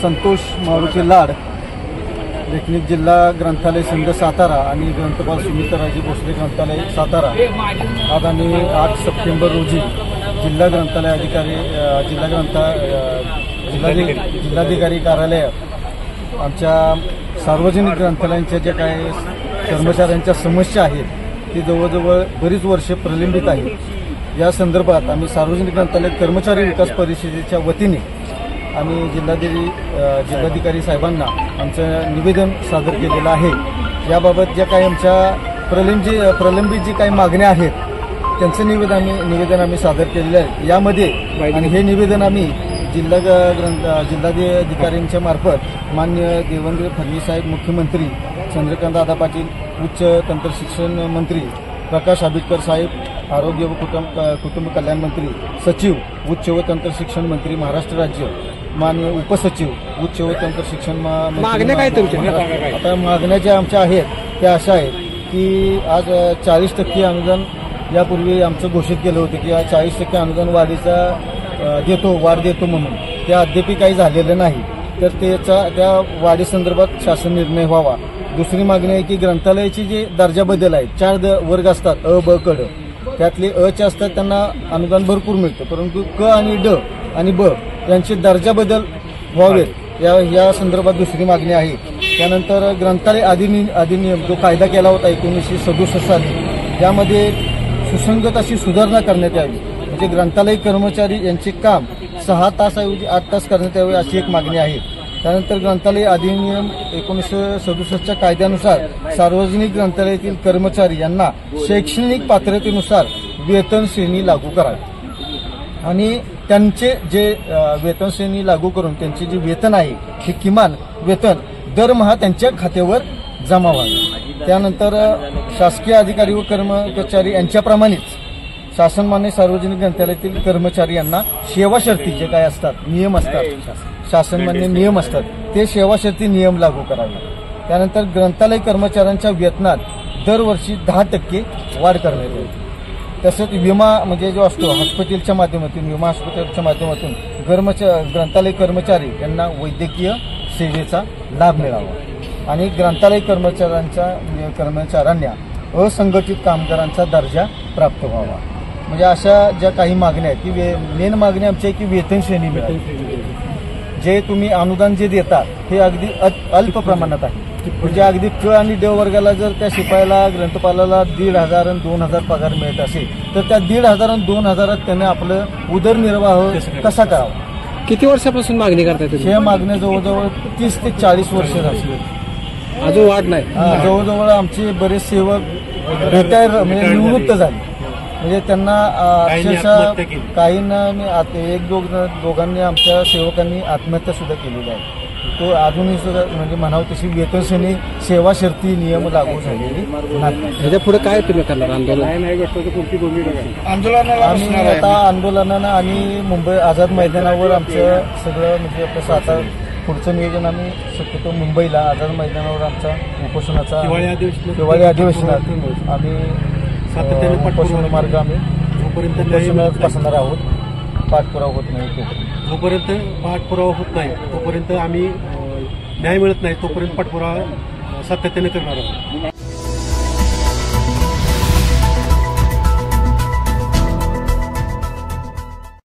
संतोष मारुती लाड, देखणीक जिल्हा ग्रंथालय सिंध सातारा आणि ग्रंथपाल सुमित्राजी भोसले ग्रंथालय सातारा आज आम्ही 8 सप्टेंबर रोजी जिल्हा ग्रंथालय अधिकारी जिल्हाधिकारी कार्यालयात आमच्या सार्वजनिक ग्रंथालयांच्या ज्या काही कर्मचाऱ्यांच्या समस्या आहेत ती जवळजवळ बरीच वर्षे प्रलंबित आहेत। या संदर्भात आम्ही सार्वजनिक ग्रंथालय कर्मचारी विकास परिषदेच्या वतीने आम्ही जिल्हाधिकारी साहेबांना आमचं निवेदन सादर केलेलं आहे। याबाबत ज्या काही आमच्या प्रलंबित जी काही मागण्या आहेत त्यांचं निवेदन आम्ही सादर केलेलं आहे। यामध्ये आणि हे निवेदन आम्ही जिल्हाधिकाऱ्यांच्या मार्फत माननीय देवेंद्र फडणवीस साहेब मुख्यमंत्री, चंद्रकांत दादा पाटील उच्च तंत्रशिक्षण मंत्री, प्रकाश आंबेडकर साहेब आरोग्य व कुटुंब कल्याण मंत्री, सचिव उच्च व तंत्रशिक्षण मंत्री महाराष्ट्र राज्य, माननीय उपसचिव उच्च व तंत्रशिक्षण मागण्या काय आता मागण्या ज्या आमच्या आहेत त्या अशा आहेत की आज 40% अनुदान यापूर्वी आमचं घोषित केलं होतं की 40% अनुदान वाढ देतो म्हणून ते अद्याप काही झालेलं नाही, तर त्या वाढीसंदर्भात शासन निर्णय व्हावा। दुसरी मागणी आहे की ग्रंथालयाची जे दर्जा बदल आहेत, 4 वर्ग असतात अ ब क ड, त्यातले अचे असतात त्यांना अनुदान भरपूर मिळतं, परंतु क आणि ड आणि ब यांचे दर्जा बदल व्हावेत या संदर्भात दुसरी मागणी आहे। त्यानंतर ग्रंथालय अधिनियम जो कायदा केला होता 1967 साली, त्यामध्ये सुसंगत अशी सुधारणा करण्यात यावी, म्हणजे ग्रंथालय कर्मचारी यांचे काम 6 तासाऐवजी 8 तास करण्यात यावे अशी एक मागणी आहे। त्यानंतर ग्रंथालय अधिनियम 1967च्या कायद्यानुसार सार्वजनिक ग्रंथालयातील कर्मचारी यांना शैक्षणिक पात्रतेनुसार वेतन श्रेणी लागू करावी आणि त्यांचे जे वेतन श्रेणी लागू करून त्यांचे जे वेतन आहे हे किमान वेतन दरमहा त्यांच्या खात्यावर जमा व्हावे। त्यानंतर शासकीय अधिकारी व कर्मचारी यांच्याप्रमाणेच शासनमान्य सार्वजनिक ग्रंथालयातील कर्मचारी यांना सेवा शर्ती जे काय असतात, नियम असतात, शासनमान्य नियम असतात, ते सेवा शर्ती नियम लागू करावे। त्यानंतर ग्रंथालय कर्मचाऱ्यांच्या वेतनात दरवर्षी 10% वाढ करण्यात येईल। तसंच विमा म्हणजे जो असतो हॉस्पिटलच्या माध्यमातून, विमा हॉस्पिटलच्या माध्यमातून ग्रंथालय कर्मचारी यांना वैद्यकीय सेवेचा लाभ मिळावा आणि ग्रंथालय कर्मचाऱ्यांना असंघटित कामगारांचा दर्जा प्राप्त व्हावा। म्हणजे अशा ज्या काही मागण्या आहेत की मेन मागणी आमची आहे की वेतन श्रेणी मिळेल, जे तुम्ही अनुदान जे देतात हे अगदी अल्प प्रमाणात आहे, म्हणजे अगदी क आणि ड वर्गाला जर त्या शिपायाला ग्रंथपालाला 1,500 आणि 2,000 पगार मिळत असेल तर त्या 1,500 आणि 2,000 त्याने आपलं उदरनिर्वाह कसा करावा। किती वर्षापासून मागणी करताय तुम्ही? हे मागण्या जवळजवळ 30 ते 40 वर्ष झाली, अजून वाढ नाही। जवळजवळ आमचे बरेच सेवक रिटायर म्हणजे निवृत्त झाले, म्हणजे त्यांना अक्षरशः काहींना दोघांनी आमच्या सेवकांनी आत्महत्या सुद्धा केलेली आहे। तो अजूनही सुद्धा म्हणजे म्हणावं तशी वेतन श्रेणी सेवा शर्ती नियम लागू झालेली नाही। ह्याच्या पुढे काय तुम्ही करणार आंदोलन? आम्ही आता आंदोलनानं आणि मुंबई आझाद मैदानावर आमचं सगळं म्हणजे आपलं सातारा पुढचं नियोजन आम्ही शक्यतो मुंबईला आझाद मैदानावर आमचा उपोषणाचा हिवाळी अधिवेशनात आम्ही उपोषण मार्ग आम्ही जोपर्यंत बसणार आहोत, पाठपुरावा होत नाही जोपर्यंत पाठपुरावा होत नाही तोपर्यंत आम्ही न्याय मिळत नाही तोपर्यंत पाठपुरावा सातत्याने करणार आहोत।